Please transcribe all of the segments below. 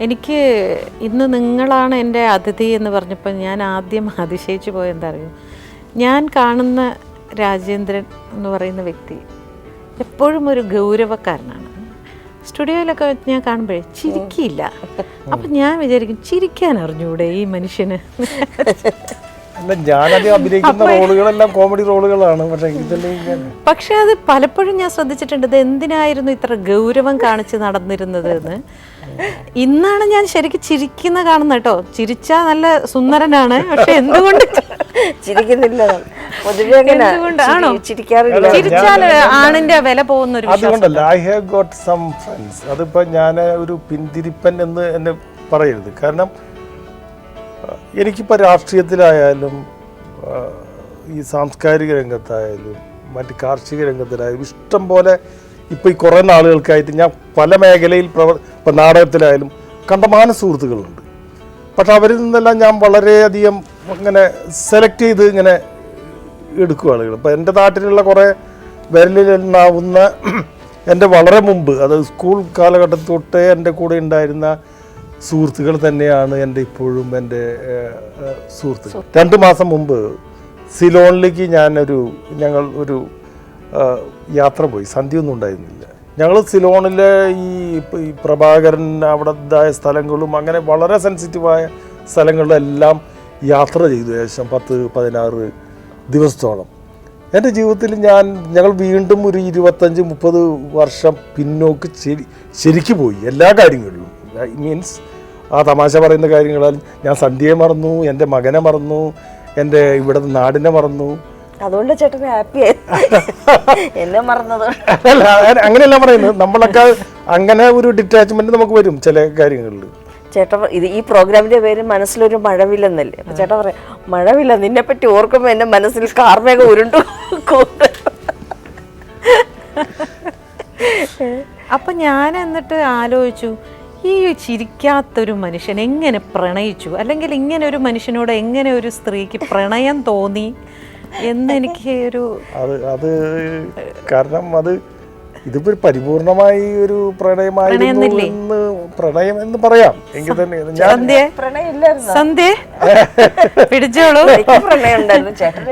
എനിക്ക് ഇന്ന് നിങ്ങളാണ് എൻ്റെ അതിഥി എന്ന് പറഞ്ഞപ്പോൾ ഞാൻ ആദ്യം അതിശയിച്ചു പോയെന്താ അറിയോ, ഞാൻ കാണുന്ന രാജേന്ദ്രൻ എന്ന് പറയുന്ന വ്യക്തി എപ്പോഴും ഒരു ഗൗരവക്കാരനാണ്. സ്റ്റുഡിയോയിലൊക്കെ ഞാൻ കാണുമ്പോഴേ ചിരിക്കില്ല. അപ്പം ഞാൻ വിചാരിക്കും ചിരിക്കാൻ അറിഞ്ഞൂടെ ഈ മനുഷ്യന്. ഞാനത് അഭിനയിക്കുന്ന റോളുകളെല്ലാം കോമഡി റോളുകളാണ്. പക്ഷെ അത് പലപ്പോഴും ഞാൻ ശ്രദ്ധിച്ചിട്ടുണ്ട്, ഇത് എന്തിനായിരുന്നു ഇത്ര ഗൗരവം കാണിച്ച് നടന്നിരുന്നത് എന്ന്. ഇന്നാണ് ഞാൻ ശരിക്കും ചിരിക്കുന്ന കാണുന്ന കേട്ടോ. ചിരിച്ചാ നല്ല സുന്ദരനാണ്, പക്ഷെ എന്തുകൊണ്ട് ചിരിക്കുന്നില്ല? എന്തുകൊണ്ടാണോ ചിരിച്ചാൽ ആണിന്റെ വില പോകുന്ന ഒരു അതുകൊണ്ടല്ല. I have got some friends. അതിപ്പോ ഞാൻ ഒരു പിന്തിരിപ്പൻ എന്ന് എന്നെ പറയരുത്. കാരണം എനിക്കിപ്പോൾ രാഷ്ട്രീയത്തിലായാലും ഈ സാംസ്കാരിക രംഗത്തായാലും മറ്റ് കാർഷിക രംഗത്തിലായാലും ഇഷ്ടം പോലെ ഇപ്പോൾ ഈ കുറേ നാളുകൾക്കായിട്ട് ഞാൻ പല മേഖലയിൽ ഇപ്പം നാടകത്തിലായാലും കണ്ടമാന സുഹൃത്തുക്കളുണ്ട്. പക്ഷെ അവരിൽ നിന്നെല്ലാം ഞാൻ വളരെയധികം ഇങ്ങനെ സെലക്ട് ചെയ്ത് ഇങ്ങനെ എടുക്കും ആളുകൾ. ഇപ്പം എൻ്റെ നാട്ടിലുള്ള കുറേ വിരലിലെണ്ണാവുന്ന എൻ്റെ വളരെ മുമ്പ്, അത് സ്കൂൾ കാലഘട്ടത്തിൽ തൊട്ടേ എൻ്റെ കൂടെ ഉണ്ടായിരുന്ന സുഹൃത്തുക്കൾ തന്നെയാണ് എൻ്റെ ഇപ്പോഴും എൻ്റെ സുഹൃത്തുക്കൾ. 2 മാസം മുമ്പ് സിലോണിലേക്ക് ഞങ്ങൾ ഒരു യാത്ര പോയി. സന്ധ്യയൊന്നും ഉണ്ടായിരുന്നില്ല. ഞങ്ങൾ സിലോണിലെ ഈ പ്രഭാകരൻ അവിടെ ഇതായ സ്ഥലങ്ങളും അങ്ങനെ വളരെ സെൻസിറ്റീവായ സ്ഥലങ്ങളിലെല്ലാം യാത്ര ചെയ്തു. ഏകദേശം 10-16 ദിവസത്തോളം. എൻ്റെ ജീവിതത്തിൽ ഞങ്ങൾ വീണ്ടും ഒരു 25-30 വർഷം പിന്നോക്ക് ശരിക്കും പോയി എല്ലാ കാര്യങ്ങളിലും. മീൻസ് ആ തമാശ പറയുന്ന കാര്യങ്ങളാൽ ഞാൻ സന്ധ്യയെ മറന്നു, എൻ്റെ മകനെ മറന്നു, എൻ്റെ ഇവിടുത്തെ നാടിനെ മറന്നു. അതുകൊണ്ട് ചേട്ടന് ഹാപ്പിയായി എന്നെ മറന്നത്. അല്ല, അങ്ങനെയല്ല പറയുന്നത്. നമ്മളൊക്കെ അങ്ങനെ ഒരു ഡിറ്റാച്ച്മെന്റ് നമുക്ക് വരും ചില കാര്യങ്ങളിൽ. ചേട്ടൻ ഈ പ്രോഗ്രാമിന്റെ പേര് മനസ്സിലൊരു മഴവില്ലെന്നല്ലേ? അപ്പൊ ചേട്ടൻ പറയാം, മഴവില്ല നിന്നെ പറ്റി ഓർക്കുമ്പോ എന്റെ മനസ്സിൽ കാർമേഘം ഉരുണ്ടു. അപ്പൊ ഞാൻ എന്നിട്ട് ആലോചിച്ചു, ഈ ചിരിക്കാത്തൊരു മനുഷ്യൻ എങ്ങനെ പ്രണയിച്ചു, അല്ലെങ്കിൽ ഇങ്ങനെ ഒരു മനുഷ്യനോട് എങ്ങനെ ഒരു സ്ത്രീക്ക് പ്രണയം തോന്നി എന്നെനിക്ക് ഒരു അത് കാരണം ഇതിപ്പോ പിരിപൂർണമായി ഒരു പ്രണയമായിരുന്നു എന്ന് പ്രണയം എന്ന് പറയാം. എങ്കിൽ തന്നെ സന്ധ്യ പിടിച്ചോളൂ. പ്രണയം ഉണ്ടായിരുന്നു ചേട്ടൻ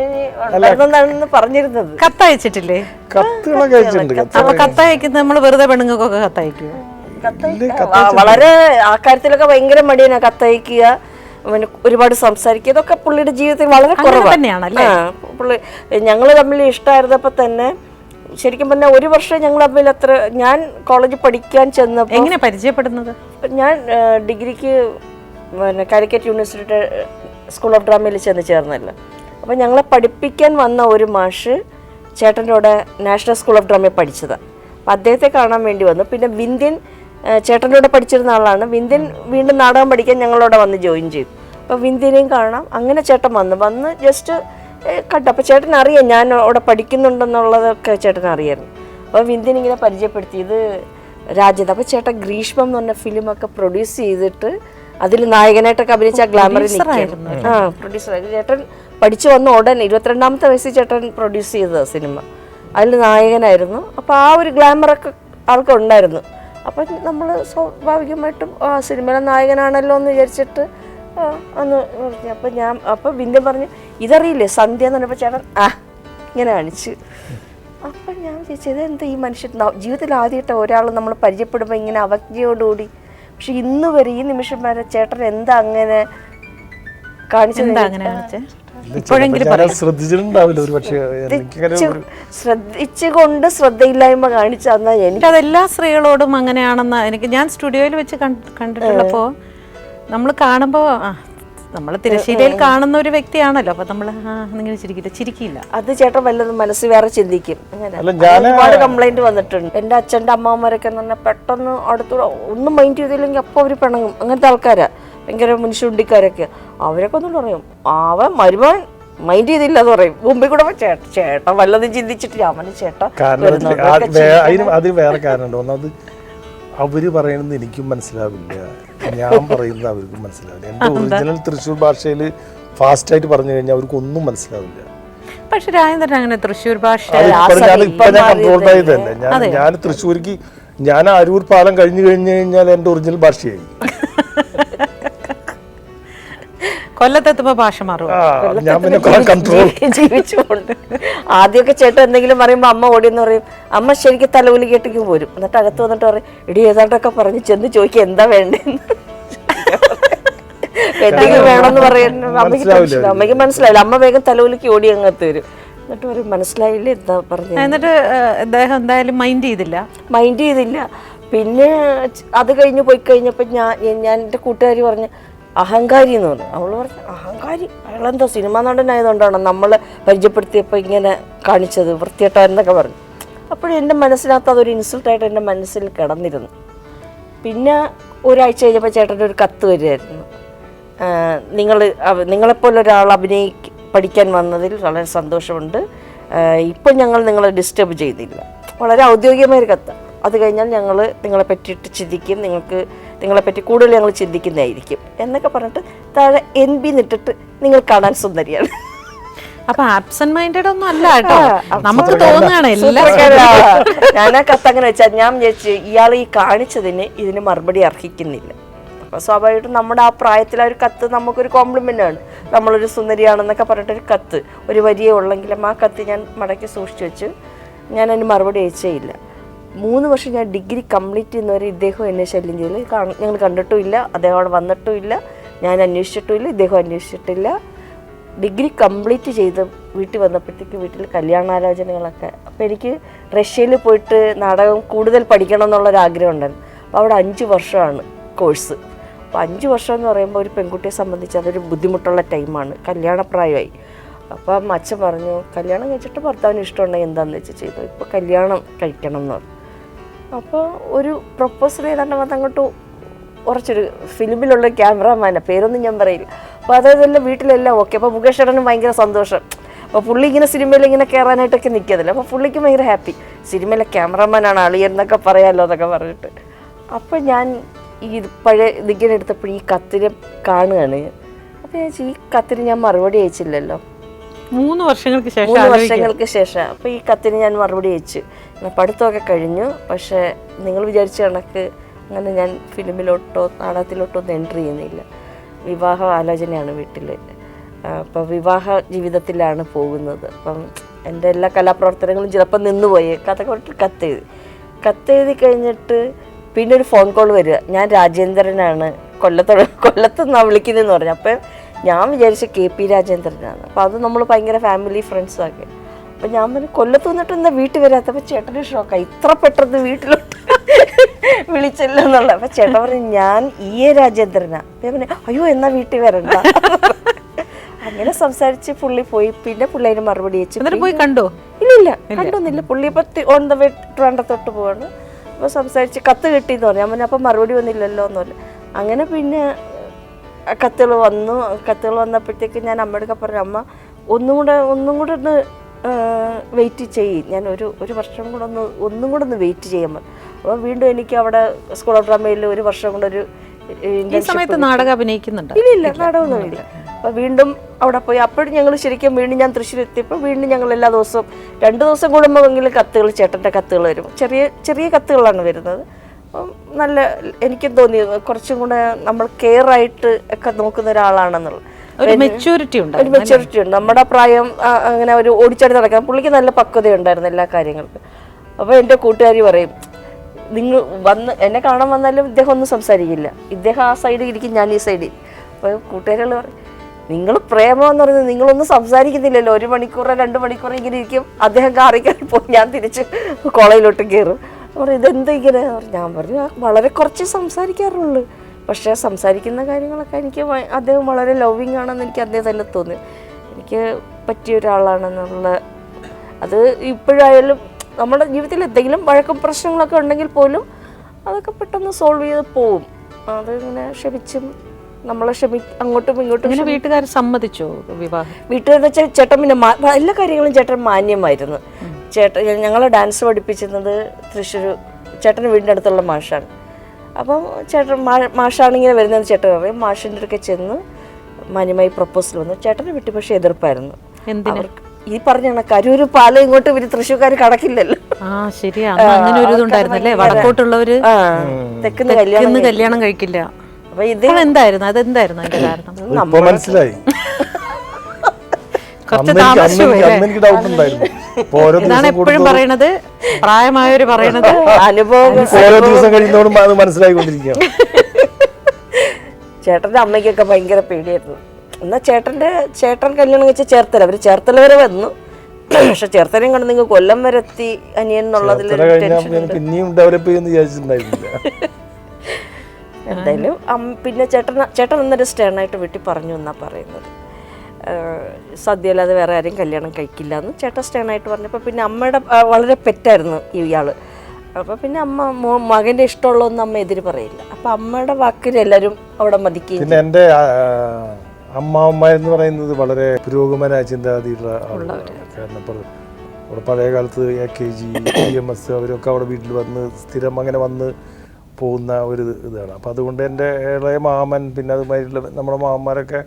പറഞ്ഞിരുന്നത്. കത്തയച്ചിട്ടില്ലേ? കത്തുകളൊക്കെ അയച്ചിട്ടുണ്ട്. അപ്പൊ കത്തയക്കുന്ന നമ്മൾ വെറുതെ പെണ്ണുങ്ങൾക്കൊക്കെ കത്തയക്കും? വളരെ ആ കാര്യത്തിലൊക്കെ ഭയങ്കര മടിയാണ്. കത്തയക്കുക, ഒരുപാട് സംസാരിക്കുക, ഇതൊക്കെ പുള്ളിയുടെ ജീവിതത്തിൽ വളരെ കുറവാണ്. പുള്ളി ഞങ്ങൾ തമ്മിൽ ഇഷ്ടമായിരുന്നപ്പോ തന്നെ ശരിക്കും പറഞ്ഞാൽ 1 വർഷം ഞങ്ങൾ തമ്മിൽ ഞാൻ കോളേജിൽ പഠിക്കാൻ ചെന്നപ്പോൾ. എങ്ങനെ പരിചയപ്പെടുന്നത്? ഞാൻ ഡിഗ്രിക്ക് കാലിക്കറ്റ് യൂണിവേഴ്സിറ്റി സ്കൂൾ ഓഫ് ഡ്രാമയിൽ ചെന്ന് ചേർന്നല്ലോ. അപ്പോൾ ഞങ്ങളെ പഠിപ്പിക്കാൻ വന്ന ഒരു മാഷ് ചേട്ടൻ്റെ കൂടെ നാഷണൽ സ്കൂൾ ഓഫ് ഡ്രാമയിൽ പഠിച്ചതാണ്. അപ്പം അദ്ദേഹത്തെ കാണാൻ വേണ്ടി വന്നു. പിന്നെ വിന്ധ്യൻ ചേട്ടൻ്റെ കൂടെ പഠിച്ചിരുന്ന ആളാണ്. വിന്ധ്യൻ വീണ്ടും നാടകം പഠിക്കാൻ ഞങ്ങളോട് വന്ന് ജോയിൻ ചെയ്തു. അപ്പോൾ വിന്ധ്യനെയും കാണാം. അങ്ങനെ ചേട്ടൻ വന്ന് ജസ്റ്റ് കണ്ടു. അപ്പോൾ ചേട്ടൻ അറിയാം ഞാൻ അവിടെ പഠിക്കുന്നുണ്ടെന്നുള്ളതൊക്കെ ചേട്ടൻ അറിയായിരുന്നു. അപ്പോൾ വിന്ധ്യൻ ഇങ്ങനെ പരിചയപ്പെടുത്തി, ഇത് രാജേന്ദ്രൻ. അപ്പോൾ ചേട്ടൻ ഗ്രീഷ്മം എന്ന് പറഞ്ഞ ഫിലിമൊക്കെ പ്രൊഡ്യൂസ് ചെയ്തിട്ട് അതിൽ നായകനായിട്ടൊക്കെ അഭിനയിച്ച ഗ്ലാമറിൽ നിൽക്കുകയായിരുന്നു. പ്രൊഡ്യൂസർ. ചേട്ടൻ പഠിച്ചു വന്ന ഉടനെ 22ാമത്തെ വയസ്സിൽ ചേട്ടൻ പ്രൊഡ്യൂസ് ചെയ്തതാണ് സിനിമ. അതിൽ നായകനായിരുന്നു. അപ്പോൾ ആ ഒരു ഗ്ലാമറൊക്കെ ആൾക്കുണ്ടായിരുന്നു. അപ്പം നമ്മൾ സ്വാഭാവികമായിട്ടും സിനിമയിലെ നായകനാണല്ലോ എന്ന് വിചാരിച്ചിട്ട് അന്ന് പറഞ്ഞു. അപ്പം വിന്ധ്യൻ പറഞ്ഞു, ഇതറിയില്ലേ സന്ധ്യ എന്ന് പറഞ്ഞപ്പോൾ ചേട്ടൻ ഇങ്ങനെ കാണിച്ചു. അപ്പം ഞാൻ വിചാരിച്ചത് എന്താ ഈ മനുഷ്യൻ ജീവിതത്തിൽ ആദ്യമായിട്ട് ഒരാൾ നമ്മൾ പരിചയപ്പെടുമ്പോൾ ഇങ്ങനെ അവജ്ഞയോടുകൂടി. പക്ഷെ ഇന്ന് വരെ ഈ നിമിഷം വരെ ചേട്ടൻ എന്താ അങ്ങനെ കാണിച്ചത്? ശ്രദ്ധിച്ചുകൊണ്ട് ശ്രദ്ധയില്ലായ്മ കാണിച്ചു തന്നാൽ എനിക്ക് അതെല്ലാ സ്ത്രീകളോടും അങ്ങനെയാണെന്ന് ഞാൻ സ്റ്റുഡിയോയിൽ വെച്ച് കണ്ടിട്ടുള്ളപ്പോ നമ്മൾ കാണുമ്പോ നമ്മൾ തിരശ്ശീലയിൽ കാണുന്ന ഒരു വ്യക്തിയാണല്ലോ. അപ്പൊ നമ്മള് ഇങ്ങനെ ചിരിക്കില്ല. അത് ചേട്ടൻ വല്ലതും മനസ്സ് വേറെ ചിന്തിക്കും. ഒരുപാട് കംപ്ലൈന്റ് വന്നിട്ടുണ്ട്. എന്റെ അച്ഛൻ്റെ അമ്മമാരൊക്കെ എന്ന് പറഞ്ഞാൽ പെട്ടെന്ന് അടുത്തൂടെ ഒന്നും മൈൻഡ് ചെയ്തില്ലെങ്കിൽ അപ്പൊ അവര് പിണങ്ങും. അങ്ങനത്തെ ആൾക്കാരാ, ഭയങ്കര മുൻഷുണ്ടിക്കാരൊക്കെ. അവരൊക്കെ ഒന്നും പറയും, അവൻ മരുമോൻ മൈൻഡ് ചെയ്തില്ല എന്ന് പറയും. മുമ്പിൽ കൂടെ ചേട്ടൻ വല്ലതും ചിന്തിച്ചിട്ട് അവന് ചേട്ടാ. അതിന് വേറെ കാരണമുണ്ട്. ഒന്നാമത് അവര് പറയുന്നത് എനിക്കും മനസ്സിലാവില്ല, ഞാൻ പറയുന്നത് അവർക്കും മനസ്സിലാവില്ല. എൻ്റെ ഒറിജിനൽ തൃശ്ശൂർ ഭാഷയിൽ ഫാസ്റ്റ് ആയിട്ട് പറഞ്ഞു കഴിഞ്ഞാൽ അവർക്ക് ഒന്നും മനസ്സിലാവില്ല. പക്ഷെ രാജേന്ദ്രൻ അങ്ങനെ തൃശ്ശൂർ ഭാഷ കൺട്രോൾഡ് ആയത് തന്നെ. ഞാൻ തൃശ്ശൂർക്ക് ഞാൻ അരൂർ പാലം കഴിഞ്ഞു കഴിഞ്ഞാൽ എൻ്റെ ഒറിജിനൽ ഭാഷയായി. കൊല്ലത്തെത്തുമ്പോ ഭാഷ മാറും. ഞാൻ പിന്നെ കൺട്രോൾ ജീവിച്ചുകൊണ്ട് ആദ്യമൊക്കെ ചേട്ടൻ എന്തെങ്കിലും പറയുമ്പോൾ അമ്മ ഓടിയെന്ന് പറയും. അമ്മ ശരിക്കും തലകുലി കേട്ടിക്ക് പോരും. എന്നിട്ട് അകത്ത് വന്നിട്ട് പറയും, ഇടി ഏതാണ്ടൊക്കെ പറഞ്ഞ് ചെന്ന് ചോദിക്കുക എന്താ വേണ്ടേന്ന്. എന്തെങ്കിലും വേണമെന്ന് പറയുന്നത് അമ്മയ്ക്ക് മനസ്സിലായില്ല. അമ്മ വേഗം തലകുലിക്ക് ഓടി അങ്ങത്ത് വരും. എന്നിട്ട് പറയും മനസ്സിലായില്ലേ എന്താ പറഞ്ഞു. എന്നിട്ട് അദ്ദേഹം എന്തായാലും മൈൻഡ് ചെയ്തില്ല. പിന്നെ അത് കഴിഞ്ഞ് പോയി കഴിഞ്ഞപ്പോൾ ഞാൻ എൻ്റെ കൂട്ടുകാരി പറഞ്ഞ് അഹങ്കാരി എന്ന് പറഞ്ഞു. അവള് പറഞ്ഞു അഹങ്കാരി, അയാളെന്താ സിനിമാ നടനായതുകൊണ്ടാണ് നമ്മളെ പരിചയപ്പെടുത്തിയപ്പോൾ ഇങ്ങനെ കാണിച്ചത്, വൃത്തികെട്ടവരെന്നൊക്കെ പറഞ്ഞു. അപ്പോഴും എൻ്റെ മനസ്സിനകത്ത് അതൊരു ഇൻസൾട്ടായിട്ട് എൻ്റെ മനസ്സിൽ കിടന്നിരുന്നു. പിന്നെ ഒരാഴ്ച കഴിഞ്ഞപ്പോൾ ചേട്ടൻ്റെ ഒരു കത്ത് വരികയായിരുന്നു, നിങ്ങളെപ്പോലെ ഒരാൾ പഠിക്കാൻ വന്നതിൽ വളരെ സന്തോഷമുണ്ട്, ഇപ്പം ഞങ്ങൾ നിങ്ങളെ ഡിസ്റ്റർബ് ചെയ്തില്ല. വളരെ ഔദ്യോഗികമായൊരു കത്ത്. അത് കഴിഞ്ഞാൽ ഞങ്ങൾ നിങ്ങളെ പറ്റിയിട്ട് ചിന്തിക്കും, നിങ്ങളെപ്പറ്റി കൂടുതൽ ഞങ്ങൾ ചിന്തിക്കുന്നതായിരിക്കും എന്നൊക്കെ പറഞ്ഞിട്ട് താഴെ NB നിട്ടിട്ട് നിങ്ങൾ കാണാൻ സുന്ദരിയാണ്. അപ്പൊ ആബ്സെന്റ് മൈൻഡഡ് ഒന്നും അല്ല കേട്ടോ, നമുക്ക് തോന്നുകയാണ് എല്ലാം. ഞാൻ ആ കത്ത് അങ്ങനെ വെച്ചാൽ ഞാൻ വിചാരിച്ചു ഇയാൾ ഈ കാണിച്ചതിന് ഇതിന് മറുപടി അർഹിക്കുന്നില്ല. അപ്പോൾ സ്വാഭാവികമായിട്ടും നമ്മുടെ ആ പ്രായത്തിൽ ആ ഒരു കത്ത് നമുക്കൊരു കോംപ്ലിമെൻ്റ് ആണ്, നമ്മളൊരു സുന്ദരിയാണെന്നൊക്കെ പറഞ്ഞിട്ടൊരു കത്ത്, ഒരു വരിയേ ഉള്ളെങ്കിലും ആ കത്ത് ഞാൻ മടക്കി സൂക്ഷിച്ചു വെച്ച് ഞാൻ അതിന് മറുപടി അയച്ചേ ഇല്ല. 3 വർഷം ഞാൻ ഡിഗ്രി കംപ്ലീറ്റ് ചെയ്യുന്നവരെ ഇദ്ദേഹം എന്നെ ശല്യം ചെയ്യില്ല. ഞങ്ങൾ കണ്ടിട്ടുമില്ല, അദ്ദേഹം അവിടെ വന്നിട്ടുമില്ല, ഞാൻ അന്വേഷിച്ചിട്ടുമില്ല, ഇദ്ദേഹം അന്വേഷിച്ചിട്ടില്ല. ഡിഗ്രി കംപ്ലീറ്റ് ചെയ്ത് വീട്ടിൽ വന്നപ്പോഴത്തേക്ക് വീട്ടിൽ കല്യാണാലോചനകളൊക്കെ. അപ്പോൾ എനിക്ക് റഷ്യയിൽ പോയിട്ട് നാടകം കൂടുതൽ പഠിക്കണം എന്നുള്ളൊരാഗ്രഹം ഉണ്ടായിരുന്നു. അപ്പോൾ അവിടെ 5 വർഷമാണ് കോഴ്സ്. അപ്പോൾ 5 വർഷം എന്ന് പറയുമ്പോൾ ഒരു പെൺകുട്ടിയെ സംബന്ധിച്ച് അതൊരു ബുദ്ധിമുട്ടുള്ള ടൈമാണ്, കല്യാണപ്രായമായി. അപ്പം അച്ഛൻ പറഞ്ഞു കല്യാണം കഴിച്ചിട്ട് ഭർത്താവിന് ഇഷ്ടമുണ്ടെങ്കിൽ എന്താണെന്ന് വെച്ച് ചെയ്തു, ഇപ്പോൾ കല്യാണം കഴിക്കണം എന്ന് പറഞ്ഞു. അപ്പോൾ ഒരു പ്രൊപ്പോസൽ ചെയ്താണ്ട് വന്ന് അങ്ങോട്ട് കുറച്ചൊരു ഫിലിമിലുള്ള ക്യാമറാമാനാണ്, പേരൊന്നും ഞാൻ പറയില്ല. അപ്പോൾ അതെല്ലാം വീട്ടിലെല്ലാം ഓക്കെ. അപ്പോൾ മുകേഷ് ചേട്ടനും ഭയങ്കര സന്തോഷം. അപ്പോൾ പുള്ളി ഇങ്ങനെ സിനിമയിൽ ഇങ്ങനെ കയറാനായിട്ടൊക്കെ നിൽക്കിയതല്ല. അപ്പോൾ പുള്ളിക്ക് ഭയങ്കര ഹാപ്പി, സിനിമയിലെ ക്യാമറാമാനാണ് അളിയൻ എന്നൊക്കെ പറയാമല്ലോ എന്നൊക്കെ പറഞ്ഞിട്ട്. അപ്പോൾ ഞാൻ ഈ പഴയ ഇതിങ്ങനെ എടുത്തപ്പോൾ ഈ കത്തിനെ കാണുകയാണ്. അപ്പോൾ ഞാൻ ഈ കത്തിന് ഞാൻ മറുപടി അയച്ചില്ലല്ലോ, 3 വർഷങ്ങൾക്ക് ശേഷം. അപ്പോൾ ഈ കത്തിന് ഞാൻ മറുപടി അയച്ചു. പഠിത്തമൊക്കെ കഴിഞ്ഞു, പക്ഷേ നിങ്ങൾ വിചാരിച്ച കണക്ക് അങ്ങനെ ഞാൻ ഫിലിമിലോട്ടോ നാടകത്തിലോട്ടോ ഒന്നും എൻട്രി ചെയ്യുന്നില്ല. വിവാഹ ആലോചനയാണ് വീട്ടിൽ. അപ്പോൾ വിവാഹ ജീവിതത്തിലാണ് പോകുന്നത്. അപ്പം എൻ്റെ എല്ലാ കലാപ്രവർത്തനങ്ങളും ചിലപ്പോൾ നിന്നുപോയി. അതൊക്കെ കത്തെഴുതി കഴിഞ്ഞിട്ട് പിന്നെ ഒരു ഫോൺ കോൾ വരിക, ഞാൻ രാജേന്ദ്രനാണ്, കൊല്ലത്തുനിന്നാണ് വിളിക്കുന്നതെന്ന് പറഞ്ഞു. അപ്പം ഞാൻ വിചാരിച്ച KP രാജേന്ദ്രനാണ്. അപ്പോൾ അത് നമ്മൾ ഭയങ്കര ഫാമിലി ഫ്രണ്ട്സൊക്കെ. അപ്പം ഞാൻ പറഞ്ഞു കൊല്ലത്ത് വന്നിട്ട് എന്താ വീട്ടിൽ വരാത്തപ്പോൾ ചേട്ടന് ഷോക്കായി, ഇത്ര പെട്ടെന്ന് വീട്ടിലോട്ട് വിളിച്ചല്ലോ എന്നുള്ള. അപ്പം ചേട്ടൻ പറഞ്ഞു ഞാൻ രാജേന്ദ്രനാണ്. അപ്പം ഞാൻ പറഞ്ഞു അയ്യോ എന്നാ വീട്ടിൽ വരണ്ട. അങ്ങനെ സംസാരിച്ച് പുള്ളി പോയി. പിന്നെ പുള്ളി അതിന് മറുപടി വെച്ച് പോയി കണ്ടോ? ഇല്ല കണ്ടൊന്നുമില്ല. പുള്ളി ഇപ്പം ഓൺ ദ വേ ട്രിവാൻഡ്രത്തോട്ട് പോവാണ്. അപ്പോൾ സംസാരിച്ച് കത്ത് കിട്ടിയെന്ന് പറഞ്ഞു. ഞാൻ പറഞ്ഞു അപ്പം മറുപടി വന്നില്ലല്ലോ എന്നല്ല. അങ്ങനെ പിന്നെ കത്തുകൾ വന്നപ്പോഴത്തേക്ക് ഞാൻ അമ്മയോടൊക്കെ പറഞ്ഞു അമ്മ ഒന്നും കൂടെ ഒന്ന് വെയിറ്റ് ചെയ്യും, ഞാൻ ഒരു വർഷം കൂടെ ഒന്നും കൂടെ ഒന്ന് വെയിറ്റ് ചെയ്യാൻ പറഞ്ഞു. അപ്പോൾ വീണ്ടും എനിക്ക് അവിടെ സ്കൂൾ ഓഫ് ഡ്രാമയിൽ 1 വർഷം കൂടെ ഒരു നാടകം അഭിനയിക്കുന്നുണ്ട്. ഇല്ല നാടകമൊന്നുമില്ല. അപ്പോൾ വീണ്ടും അവിടെ പോയി. അപ്പോഴും ഞങ്ങൾ ശരിക്കും വീണ്ടും ഞാൻ തൃശ്ശൂർ എത്തിയപ്പോൾ വീണ്ടും ഞങ്ങൾ എല്ലാ ദിവസവും 2 ദിവസം കൂടുമ്പോഴെങ്കിലും കത്തുകൾ, ചേട്ടൻ്റെ കത്തുകൾ വരും. ചെറിയ കത്തുകളാണ് വരുന്നത്. അപ്പം നല്ല എനിക്കും തോന്നി കുറച്ചും കൂടെ നമ്മൾ കെയർ ആയിട്ട് ഒക്കെ നോക്കുന്ന ഒരാളാണെന്നുള്ളത്. ഒരു മെച്യൂരിറ്റി ഉണ്ട്. നമ്മുടെ പ്രായം അങ്ങനെ ഒരു ഓടിച്ചാടി നടക്കാൻ പുള്ളിക്ക് നല്ല പക്വതയുണ്ടായിരുന്നു എല്ലാ കാര്യങ്ങൾക്കും. അപ്പോൾ എൻ്റെ കൂട്ടുകാരി പറയും നിങ്ങൾ എന്നെ കാണാൻ വന്നാലും ഇദ്ദേഹം ഒന്നും സംസാരിക്കില്ല, ഇദ്ദേഹം ആ സൈഡിൽ ഇരിക്കും, ഞാൻ ഈ സൈഡിൽ. അപ്പോൾ കൂട്ടുകാരികൾ പറയും നിങ്ങൾ പ്രേമം എന്ന് പറയുന്നത് നിങ്ങളൊന്നും സംസാരിക്കുന്നില്ലല്ലോ, 1 മണിക്കൂറോ 2 മണിക്കൂറോ ഇങ്ങനെ ഇരിക്കും, അദ്ദേഹം കാറിക്കാൻ പോയി, ഞാൻ തിരിച്ച് കോളേജിലോട്ട് കയറും. പറയും ഇതെന്താ ഇങ്ങനെ? ഞാൻ പറഞ്ഞു വളരെ കുറച്ച് സംസാരിക്കാറുള്ളൂ, പക്ഷേ സംസാരിക്കുന്ന കാര്യങ്ങളൊക്കെ എനിക്ക് അദ്ദേഹം വളരെ ലവിങ് ആണെന്ന് എനിക്ക് അദ്ദേഹം തന്നെ തോന്നി. എനിക്ക് പറ്റിയ ഒരാളാണെന്നുള്ള അത് ഇപ്പോഴായാലും നമ്മുടെ ജീവിതത്തിൽ എന്തെങ്കിലും വഴക്കും പ്രശ്നങ്ങളൊക്കെ ഉണ്ടെങ്കിൽ പോലും അതൊക്കെ പെട്ടെന്ന് സോൾവ് ചെയ്ത് പോവും. അതിങ്ങനെ ക്ഷമിച്ചും നമ്മളെ അങ്ങോട്ടും ഇങ്ങോട്ടും. വീട്ടുകാർ സമ്മതിച്ചോ വിവാഹം? വീട്ടുകാരെന്ന് വെച്ചാൽ ചേട്ടൻ പിന്നെ എല്ലാ കാര്യങ്ങളും ചേട്ടൻ മാന്യമായിരുന്നു. ഞങ്ങളെ ഡാൻസ് പഠിപ്പിച്ചിരുന്നത് തൃശ്ശൂർ ചേട്ടൻ്റെ വീടിൻ്റെ അടുത്തുള്ള മാഷാണ്. അപ്പം ചേട്ടൻ മാഷാണിങ്ങനെ വരുന്നത് ചേട്ടൻ പറയും. മാഷിൻ്റെ അടുക്കെ ചെന്ന് മാന്യമായി പ്രപ്പോസൽ വന്നു. ചേട്ടൻ്റെ വീട്ടിൽ പക്ഷേ എതിർപ്പായിരുന്നു. ഈ പറഞ്ഞ കണക്ക് ഒരു പാലം ഇങ്ങോട്ട് ഇവര് തൃശ്ശൂർക്കാർ കടക്കില്ലല്ലോ. തെക്കുന്ന് കല്യാണം കഴിക്കില്ല. അപ്പൊ ഇത് എന്തായിരുന്നു അതിന്റെ കാരണം? ഇപ്പൊ മനസ്സിലായി. കുറച്ച് അന്ന് താമസിച്ചു പോയി അല്ലേ? എനിക്ക് ഡൗട്ട് ഉണ്ടായിരുന്നു. ഇപ്പൊ ഓരോ ഇതാണ് ദിവസം എപ്പോഴും പറയണത്, പ്രായമായവര് പറയണത്. അനുഭവം ഓരോ ദിവസം കഴിയുന്നതോടും അത് മനസ്സിലായിക്കൊണ്ടിരിക്കുകയാണ്. ചേട്ടൻ്റെ അമ്മയ്ക്കൊക്കെ ഭയങ്കര പേടിയായിരുന്നു. എന്നാൽ ചേട്ടൻ കല്യാണം കഴിച്ച ചേർത്തല, അവർ ചേർത്തല വരെ വന്നു. പക്ഷെ ചേർത്തലയും കണ്ട് നിങ്ങൾ കൊല്ലം വരെ എത്തി അനിയൻ എന്നുള്ളതിൽ പിന്നെയും ഡെവലപ്പ് ചെയ്യുമെന്ന് വിചാരിച്ചിട്ടുണ്ടായിരുന്നില്ല. എന്തായാലും പിന്നെ ചേട്ടൻ എന്നൊരു സ്റ്റേണായിട്ട് വീട്ടിൽ പറഞ്ഞു എന്നാ പറയുന്നത്. സദ്യ അല്ലാതെ വേറെ ആരെയും കല്യാണം കഴിക്കില്ല എന്ന് ചേട്ടൻ സ്റ്റേണായിട്ട് പറഞ്ഞപ്പോൾ പിന്നെ അമ്മയുടെ വളരെ പെറ്റായിരുന്നു ഇയാൾ. അപ്പോൾ പിന്നെ അമ്മ മകൻ്റെ ഇഷ്ടമുള്ളതൊന്നും അമ്മ എതിര് പറയില്ല. അപ്പം അമ്മയുടെ വാക്കിൽ എല്ലാവരും അവിടെ മതിക്കുകയും. പിന്നെ എൻ്റെ അമ്മാവന്മാർ എന്ന് പറയുന്നത് വളരെ പുരോഗമന ചിന്താഗതിയുള്ള ആളുകളാണ്. കാരണം ഇപ്പോൾ അവിടെ പഴയ കാലത്ത് AKG EMS അവരൊക്കെ അവിടെ വീട്ടിൽ വന്ന് സ്ഥിരം അങ്ങനെ വന്ന് പോകുന്ന ഒരു ഇതാണ്. അപ്പം അതുകൊണ്ട് എൻ്റെ ഇളയ മാമൻ പിന്നെ അതുമാതിരിയുള്ള നമ്മുടെ മാമന്മാരൊക്കെ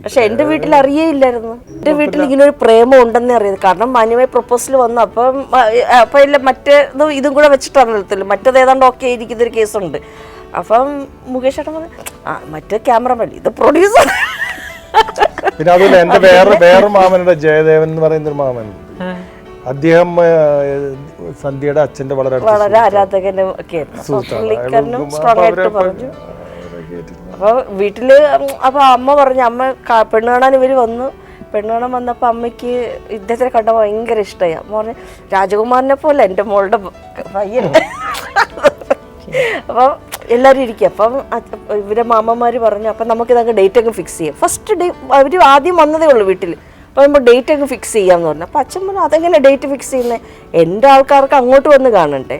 പക്ഷെ എൻ്റെ വീട്ടിൽ അറിയേയില്ലായിരുന്നു. എൻ്റെ വീട്ടിൽ ഇങ്ങനെ ഒരു പ്രേമം ഉണ്ടെന്നേ അറിയത്. കാരണം മാന്യമായി പ്രൊപ്പോസൽ വന്നു. അപ്പം ഇല്ല മറ്റേതും ഇതും കൂടെ വെച്ചിട്ടാണ് നിർത്തില്ല. മറ്റേത് ഏതാണ്ട് ഓക്കെ ഇരിക്കുന്നൊരു കേസുണ്ട്. അപ്പം മുകേഷ് ചേട്ടൻ പറഞ്ഞു മറ്റേ ക്യാമറമാൻ ഇത് പ്രൊഡ്യൂസർ. പിന്നെ അതുപോലെ എൻ്റെ വേറെ മാമനുടെ ജയദേവൻ എന്ന് പറയുന്നൊരു മാമനുണ്ട്. അദ്ദേഹം സന്ധ്യയുടെ അച്ഛൻ്റെ വളരെ ആരാധകനും ഒക്കെ സ്ട്രോങ് ആയിട്ട് പറഞ്ഞു. അപ്പോൾ വീട്ടില് അപ്പോൾ അമ്മ പറഞ്ഞു, അമ്മ പെണ്ണ് കാണാൻ ഇവർ വന്നു. പെണ്ണ് കാണാൻ വന്നപ്പോൾ അമ്മയ്ക്ക് ഇദ്ദേഹത്തിനെ കണ്ട ഭയങ്കര ഇഷ്ടമായി. അമ്മ പറഞ്ഞു രാജകുമാരനെ പോലെ എൻ്റെ മോളുടെ പയ്യൻ. അപ്പോൾ എല്ലാവരും ഇരിക്കുക. അപ്പം ഇവരെ മാമന്മാർ പറഞ്ഞു അപ്പം നമുക്കിതങ്ങ് ഡേറ്റ് അങ്ങ് ഫിക്സ് ചെയ്യാം. ഫസ്റ്റ് ഡേ അവർ ആദ്യം വന്നതേ ഉള്ളൂ വീട്ടിൽ. അപ്പോൾ നമ്മൾ ഡേറ്റ് അങ്ങ് ഫിക്സ് ചെയ്യാമെന്ന് പറഞ്ഞു. അപ്പം അച്ഛൻ പറഞ്ഞു അതെങ്ങനെ ഡേറ്റ് ഫിക്സ് ചെയ്യുന്നത്? എൻ്റെ ആൾക്കാർക്ക് അങ്ങോട്ട് വന്ന് കാണണ്ടേ,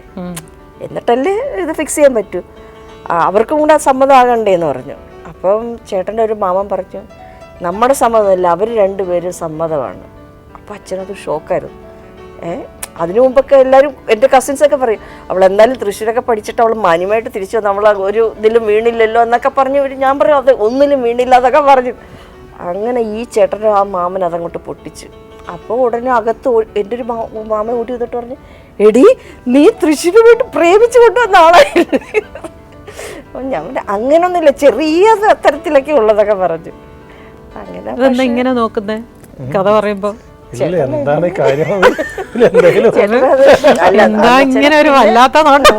എന്നിട്ടല്ലേ ഇത് ഫിക്സ് ചെയ്യാൻ പറ്റൂ. അവർക്കും കൂടെ സമ്മതമാകണ്ടേന്ന് പറഞ്ഞു. അപ്പം ചേട്ടൻ്റെ ഒരു മാമൻ പറഞ്ഞു നമ്മുടെ സമ്മതമല്ല, അവർ രണ്ടുപേരും സമ്മതമാണ്. അപ്പം അച്ഛനത് ഷോക്കായിരുന്നു. അതിനു മുമ്പൊക്കെ എല്ലാവരും എൻ്റെ കസിൻസൊക്കെ പറയും അവൾ എന്തായാലും തൃശ്ശൂരൊക്കെ പഠിച്ചിട്ട് അവൾ മാന്യമായിട്ട് തിരിച്ചു വന്നു, നമ്മൾ ഒരു ഇതിലും വീണില്ലല്ലോ എന്നൊക്കെ പറഞ്ഞു. ഞാൻ പറയും അത് ഒന്നിലും വീണില്ല അതൊക്കെ പറഞ്ഞു. അങ്ങനെ ഈ ചേട്ടൻ്റെ ആ മാമൻ അതങ്ങോട്ട് പൊട്ടിച്ചു. അപ്പോൾ ഉടനെ അകത്ത് എൻ്റെ ഒരു മാമൻ കൂട്ടി വന്നിട്ട് പറഞ്ഞു എടി നീ തൃശ്ശൂർ പോയിട്ട് പ്രേമിച്ചു കൊണ്ടുവന്ന ആളായില്ലേ. അപ്പം ഞാൻ അങ്ങനൊന്നുമില്ല, ചെറിയ തരത്തിലൊക്കെ ഉള്ളതൊക്കെ പറഞ്ഞു. അങ്ങനെ ഇങ്ങനെ നോക്കുന്നേ കഥ പറയുമ്പോ എന്താണ് കാര്യം? എന്താ ഇങ്ങനെ ഒരു വല്ലാത്ത നോട്ടം?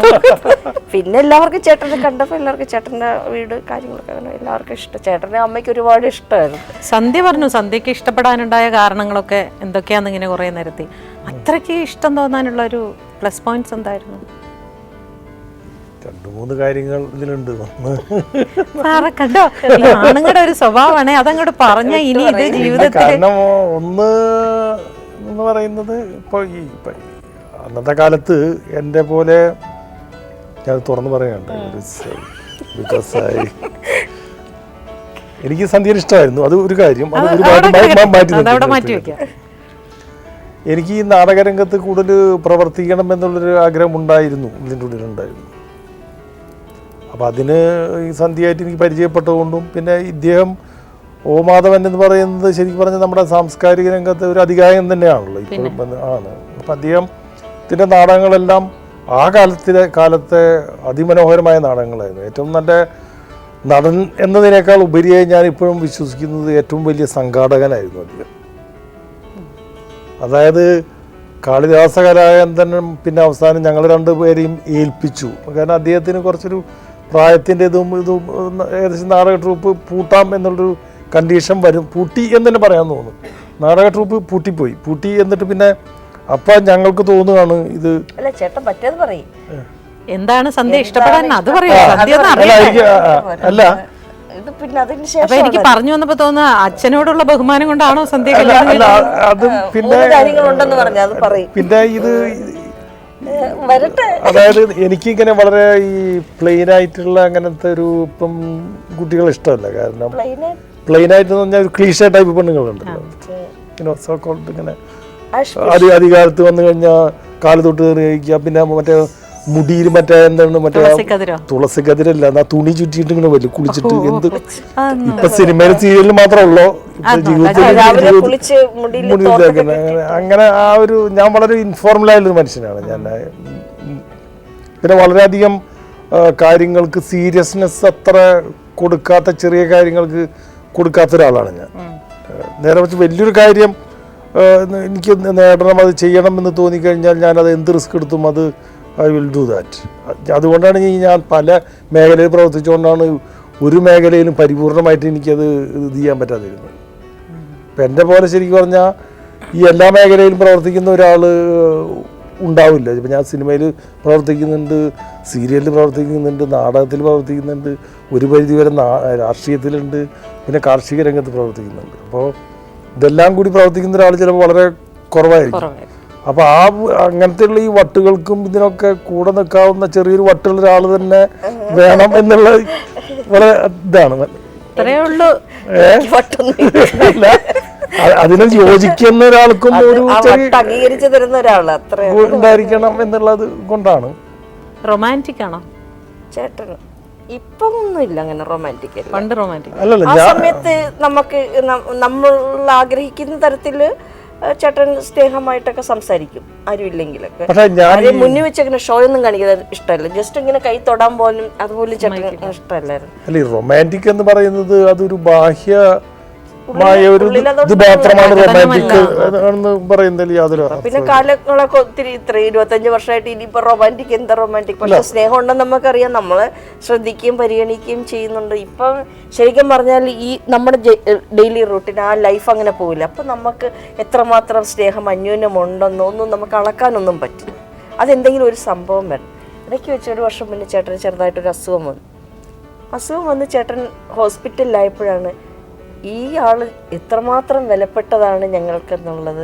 പിന്നെ എല്ലാവർക്കും ചേട്ടനെ കണ്ടപ്പോൾ എല്ലാവർക്കും ചേട്ടൻ്റെ വീട് കാര്യങ്ങളൊക്കെ എല്ലാവർക്കും ഇഷ്ടം. ചേട്ടൻ്റെ അമ്മയ്ക്ക് ഒരുപാട് ഇഷ്ടമായിരുന്നു. സന്ധ്യ പറഞ്ഞു സന്ധ്യക്ക് ഇഷ്ടപ്പെടാനുണ്ടായ കാരണങ്ങളൊക്കെ എന്തൊക്കെയാന്ന് ഇങ്ങനെ കുറെ നിരത്തി. അത്രയ്ക്ക് ഇഷ്ടം തോന്നാനുള്ള ഒരു പ്ലസ് പോയിന്റ്സ് എന്തായിരുന്നു? 2-3 കാര്യങ്ങൾ ഇതിലുണ്ട്. കണ്ടോ ആണുങ്ങളുടെ ഒരു സ്വഭാവമാണ് അതങ്ങോട്ട് പറഞ്ഞ ഇനി ഇത് ജീവിതത്തിൽ. കാരണം ഒന്ന് എന്ന് പറയുന്നത് ഇപ്പോൾ ഈ അന്നത്തെ കാലത്ത് എൻ്റെ പോലെ ഞാൻ തുറന്നു പറയണ്ട, ബിക്കോസ് എനിക്ക് സന്ധ്യ ഇഷ്ടമായിരുന്നു. അത് ഒരു കാര്യം, അത് ഒരുപാട് മാറ്റി വെക്കാം. എനിക്ക് ഈ നാടകരംഗത്ത് കൂടുതൽ പ്രവർത്തിക്കണം എന്നുള്ളൊരു ആഗ്രഹം ഉണ്ടായിരുന്നു, ഇതിൻ്റെ ഉള്ളിലുണ്ടായിരുന്നു. അപ്പം അതിന് ഈ സന്ധ്യയായിട്ട് എനിക്ക് പരിചയപ്പെട്ടതുകൊണ്ടും പിന്നെ ഇദ്ദേഹം ഓ മാധവൻ എന്ന് പറയുന്നത് ശരിക്കും പറഞ്ഞാൽ നമ്മുടെ സാംസ്കാരിക രംഗത്തെ ഒരു അധികായം തന്നെയാണല്ലോ ഇപ്പോഴും ആണ്. അപ്പം അദ്ദേഹത്തിൻ്റെ നാടകങ്ങളെല്ലാം ആ കാലത്തെ അതിമനോഹരമായ നാടകങ്ങളായിരുന്നു. ഏറ്റവും നല്ല നടൻ എന്നതിനേക്കാൾ ഉപരിയായി ഞാൻ ഇപ്പോഴും വിശ്വസിക്കുന്നത് ഏറ്റവും വലിയ സംഘാടകനായിരുന്നു അദ്ദേഹം. അതായത് കാളിദാസ കലാകേന്ദ്രനും പിന്നെ അവസാനം ഞങ്ങൾ രണ്ടുപേരെയും ഏൽപ്പിച്ചു. കാരണം അദ്ദേഹത്തിന് കുറച്ചൊരു പ്രായത്തിൻ്റെ ഇതും ഏകദേശം നാടക ട്രൂപ്പ് പൂട്ടാം എന്നുള്ളൊരു കണ്ടീഷൻ വരും. പൂട്ടി എന്ന് തന്നെ പറയാൻ തോന്നുന്നു. നാടക ട്രൂപ്പ് പൂട്ടി എന്നിട്ട് പിന്നെ അപ്പം ഞങ്ങൾക്ക് തോന്നുകയാണ് ഇത് എന്താണ് സന്ധ്യ ഇഷ്ടപ്പെടാൻ അത് പറയൂ. അല്ല അപ്പൊ എനിക്ക് പറഞ്ഞു വന്നപ്പോ തോന്നുന്നു അച്ഛനോടുള്ള ബഹുമാനം കൊണ്ടാണോ സന്ധ്യ അത് പിന്നെ ഇത് അതായത് എനിക്കിങ്ങനെ വളരെ ഈ പ്ലെയിൻ ആയിട്ടുള്ള അങ്ങനത്തെ ഒരു ഇപ്പം കുട്ടികൾ ഇഷ്ടമല്ല. കാരണം പ്ലെയിൻ ആയിട്ട് പറഞ്ഞാൽ ഒരു ക്ലീഷ ടൈപ്പ് പെണ്ണുങ്ങളുണ്ടല്ലോ, ഇങ്ങനെ അധികാരത്ത് വന്നു കഴിഞ്ഞാൽ കാല് തൊട്ട് കഴിക്കുക. പിന്നെ മറ്റേ മുടിയിൽ മറ്റേ എന്താണ് മറ്റേ തുളസി കതിരല്ല, എന്നാ തുണി ചുറ്റിയിട്ട് ഇങ്ങനെ വരും കുളിച്ചിട്ട്. എന്ത് ഇപ്പൊ സിനിമയിലും സീരിയലിലും മാത്രമല്ലോ, ജീവിതത്തിൽ അങ്ങനെ ആ ഒരു ഞാൻ വളരെ ഇൻഫോർമൽ ആയിട്ടുള്ള മനുഷ്യനാണ് ഞാൻ. പിന്നെ വളരെയധികം കാര്യങ്ങൾക്ക് സീരിയസ്നെസ് അത്ര കൊടുക്കാത്ത, ചെറിയ കാര്യങ്ങൾക്ക് കൊടുക്കാത്ത ഒരാളാണ് ഞാൻ. നേരെ വെച്ച് വലിയൊരു കാര്യം എനിക്ക് നേടണം, അത് ചെയ്യണം എന്ന് തോന്നിക്കഴിഞ്ഞാൽ ഞാനത് എന്ത് റിസ്ക് എടുത്തും അത് ഐ വിൽ ഡു ദാറ്റ്. അതുകൊണ്ടാണ് ഞാൻ പല മേഖലയിൽ പ്രവർത്തിച്ചുകൊണ്ടാണ് ഒരു മേഖലയിലും പരിപൂർണമായിട്ട് എനിക്കത് ഇത് ചെയ്യാൻ പറ്റാതിരുന്നത്. ഇപ്പം എൻ്റെ പോലെ ശരിക്കും പറഞ്ഞാൽ ഈ എല്ലാ മേഖലയിലും പ്രവർത്തിക്കുന്ന ഒരാൾ ഉണ്ടാവില്ല. ഇപ്പം ഞാൻ സിനിമയിൽ പ്രവർത്തിക്കുന്നുണ്ട്, സീരിയലിൽ പ്രവർത്തിക്കുന്നുണ്ട്, നാടകത്തിൽ പ്രവർത്തിക്കുന്നുണ്ട്, ഒരു പരിധിവരെ രാഷ്ട്രീയത്തിലുണ്ട്, പിന്നെ കാർഷിക രംഗത്ത് പ്രവർത്തിക്കുന്നുണ്ട്. അപ്പോൾ ഇതെല്ലാം കൂടി പ്രവർത്തിക്കുന്ന ഒരാൾ ചിലപ്പോൾ വളരെ കുറവായിരിക്കും. അപ്പോൾ അങ്ങനത്തെയുള്ള ഈ വട്ടുകൾക്കും ഇതിനൊക്കെ കൂടെ നിൽക്കാവുന്ന ചെറിയൊരു വട്ടുള്ള ഒരാൾ തന്നെ വേണം എന്നുള്ള വളരെ ഇതാണ്. അതിനെ യോജിക്കുന്ന ഒരാൾക്കും ഒരു അംഗീകരിച്ചു തരുന്ന ഒരാള് ഉണ്ടായിരിക്കണം എന്നുള്ളത് കൊണ്ടാണ്. റൊമാൻറ്റിക് ആണോ ചേട്ടൻ? ഇപ്പം ഒന്നുമില്ല അങ്ങനെ റൊമാൻറ്റിക്. പണ്ട് റൊമാൻറ്റിക്. ആ സമയത്ത് നമുക്ക് നമ്മൾ ആഗ്രഹിക്കുന്ന തരത്തില് ചേട്ടൻ സ്നേഹമായിട്ടൊക്കെ സംസാരിക്കും, ആരും ഇല്ലെങ്കിലൊക്കെ. മുന്നിൽ വെച്ച് അങ്ങനെ ഷോ ഒന്നും കാണിക്കുന്നത് ഇഷ്ടമല്ല. ജസ്റ്റ് ഇങ്ങനെ കൈ തൊടാൻ പോലും അതുപോലും ചേട്ടൻ ഇഷ്ടമല്ലായിരുന്നു. അല്ല, റൊമാൻറ്റിക് എന്ന് പറയുന്നത് അതൊരു ഒരു ഇത് മാത്രമാണ് റൊമാൻറ്റിക് എന്ന് പറയുന്നതിൽ യാതൊരു. പിന്നെ കാലങ്ങളൊക്കെ ഒത്തിരി 25 വർഷമായിട്ട് ഇനിയിപ്പോ റൊമാൻറ്റിക് എന്താ റൊമാൻറ്റിക്? പക്ഷെ സ്നേഹം ഉണ്ടെന്ന് നമുക്കറിയാം, നമ്മളെ ശ്രദ്ധിക്കുകയും പരിഗണിക്കുകയും ചെയ്യുന്നുണ്ട്. ഇപ്പം ശരിക്കും പറഞ്ഞാൽ ഈ നമ്മുടെ ഡെയിലി റൂട്ടീൻ ആ ലൈഫ് അങ്ങനെ പോവില്ല. അപ്പം നമുക്ക് എത്രമാത്രം സ്നേഹം അന്യോന്യം ഉണ്ടെന്നോ ഒന്നും നമുക്ക് അളക്കാനൊന്നും പറ്റില്ല. അതെന്തെങ്കിലും ഒരു സംഭവം വരണം. ഇടയ്ക്ക് വെച്ച് 1 വർഷം മുന്നേ ചേട്ടന് ചെറുതായിട്ടൊരു അസുഖം വന്ന് ചേട്ടൻ ഹോസ്പിറ്റലിലായപ്പോഴാണ് ഈ ആള് എത്രമാത്രം വിലപ്പെട്ടതാണ് ഞങ്ങൾക്കെന്നുള്ളത്,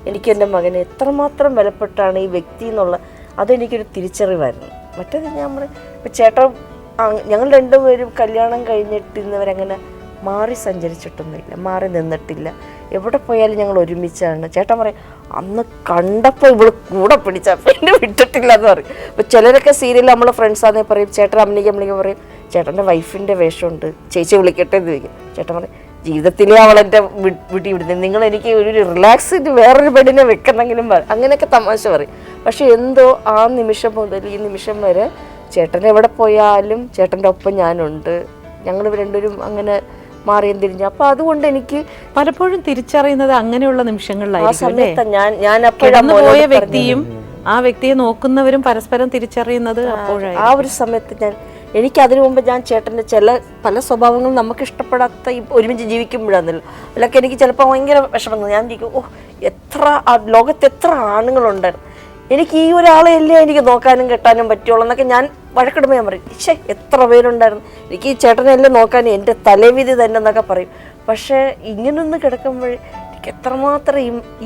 എനിക്ക് എൻ്റെ മകന് എത്രമാത്രം വിലപ്പെട്ടാണ് ഈ വ്യക്തി എന്നുള്ള അതെനിക്കൊരു തിരിച്ചറിവായിരുന്നു. മറ്റേത് ഇപ്പം ചേട്ടൻ ഞങ്ങൾ രണ്ടുപേരും കല്യാണം കഴിഞ്ഞിട്ട് ഇന്നവരങ്ങനെ മാറി സഞ്ചരിച്ചിട്ടൊന്നുമില്ല, മാറി നിന്നിട്ടില്ല. എവിടെ പോയാലും ഞങ്ങൾ ഒരുമിച്ചാണ്. ചേട്ടൻ പറയും അന്ന് കണ്ടപ്പോൾ ഇവിടെ കൂടെ പിടിച്ചപ്പോൾ എന്നെ വിട്ടിട്ടില്ല എന്ന് പറയും. അപ്പോൾ ചിലരൊക്കെ സീരിയൽ നമ്മളെ ഫ്രണ്ട്സാന്നേ പറയും, ചേട്ടൻ അമ്മനിക്ക് പറയും ചേട്ടൻ്റെ വൈഫിൻ്റെ വേഷമുണ്ട്, ചേച്ചി വിളിക്കട്ടെ എന്ന് ചോദിക്കും. ചേട്ടൻ പറയും ജീവിതത്തിലേ അവളെൻ്റെ വീട്ടിൽ വിടുന്നത്, നിങ്ങൾ എനിക്ക് ഒരു റിലാക്സിന് വേറൊരു ബെഡിനെ വെക്കണമെങ്കിലും പറയും. അങ്ങനെയൊക്കെ തമാശ പറയും. പക്ഷെ എന്തോ ആ നിമിഷം മുതൽ ഈ നിമിഷം വരെ ചേട്ടൻ എവിടെ പോയാലും ചേട്ടൻ്റെ ഒപ്പം ഞാനുണ്ട്. ഞങ്ങൾ രണ്ടുപേരും അങ്ങനെ മാറിയും തിരിഞ്ഞു. അപ്പൊ അതുകൊണ്ട് എനിക്ക് പലപ്പോഴും തിരിച്ചറിയുന്നത് അങ്ങനെയുള്ള നിമിഷങ്ങളിലായിരിക്കും. പോയ വ്യക്തിയും ആ വ്യക്തിയെ നോക്കുന്നവരും പരസ്പരം തിരിച്ചറിയുന്നത് അപ്പോഴാണ്. ആ ഒരു സമയത്ത് എനിക്ക് അതിനു മുമ്പ് ഞാൻ ചേട്ടൻ്റെ പല സ്വഭാവങ്ങളും നമുക്ക് ഇഷ്ടപ്പെടാത്ത ഒരുമിച്ച് ജീവിക്കുമ്പോഴാണല്ലോ. അതിലൊക്കെ എനിക്ക് ചിലപ്പോൾ ഭയങ്കര വിഷമം. ഞാൻ ചോദിക്കും, ലോകത്ത് എത്ര ആണുങ്ങളുണ്ടായിരുന്നു, എനിക്ക് ഈ ഒരാളെയല്ലേ എനിക്ക് നോക്കാനും കെട്ടാനും പറ്റുള്ളൂ എന്നൊക്കെ ഞാൻ വഴക്കിടുമ്പോൾ ഞാൻ പറയും, എത്ര പേരുണ്ടായിരുന്നു, എനിക്ക് ഈ ചേട്ടനെല്ലാം നോക്കാനും എൻ്റെ തലവിധി തന്നെ എന്നൊക്കെ പറയും. പക്ഷേ ഇങ്ങനൊന്ന് കിടക്കുമ്പോൾ എനിക്ക് എത്രമാത്രം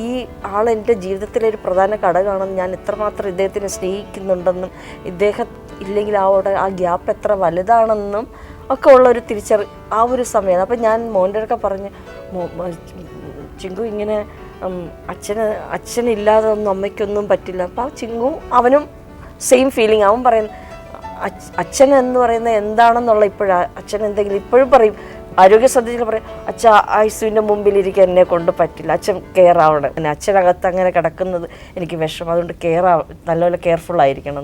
ഈ ആൾ എൻ്റെ ജീവിതത്തിലെ ഒരു പ്രധാന ഘടകമാണെന്ന്, ഞാൻ എത്രമാത്രം ഇദ്ദേഹത്തിനെ സ്നേഹിക്കുന്നുണ്ടെന്നും ഇദ്ദേഹം ഇല്ലെങ്കിൽ ആ ഗ്യാപ്പ് എത്ര വലുതാണെന്നും ഒക്കെ ഉള്ളൊരു ആ ഒരു സമയമാണ്. അപ്പം ഞാൻ മോൻ്റെ ഒക്കെ പറഞ്ഞ്, ചിങ്കു ഇങ്ങനെ അച്ഛനില്ലാതെ ഒന്നും അമ്മയ്ക്കൊന്നും പറ്റില്ല. അപ്പോൾ ആ ചിങ്കും അവനും സെയിം ഫീലിംഗ്. അവൻ പറയുന്നു അച്ഛൻ എന്ന് പറയുന്നത് എന്താണെന്നുള്ള അച്ഛൻ എന്തെങ്കിലും ഇപ്പോഴും പറയും, ആരോഗ്യ ശ്രദ്ധിച്ചിട്ട് പറയും, അച്ഛൻ ഐസുവിൻ്റെ മുമ്പിലിരിക്കാൻ എന്നെ കൊണ്ട് പറ്റില്ല, അച്ഛൻ കെയർ ആവണം, അച്ഛനകത്ത് അങ്ങനെ കിടക്കുന്നത് എനിക്ക് വിഷമം, അതുകൊണ്ട് നല്ലപോലെ കെയർഫുൾ ആയിരിക്കണം.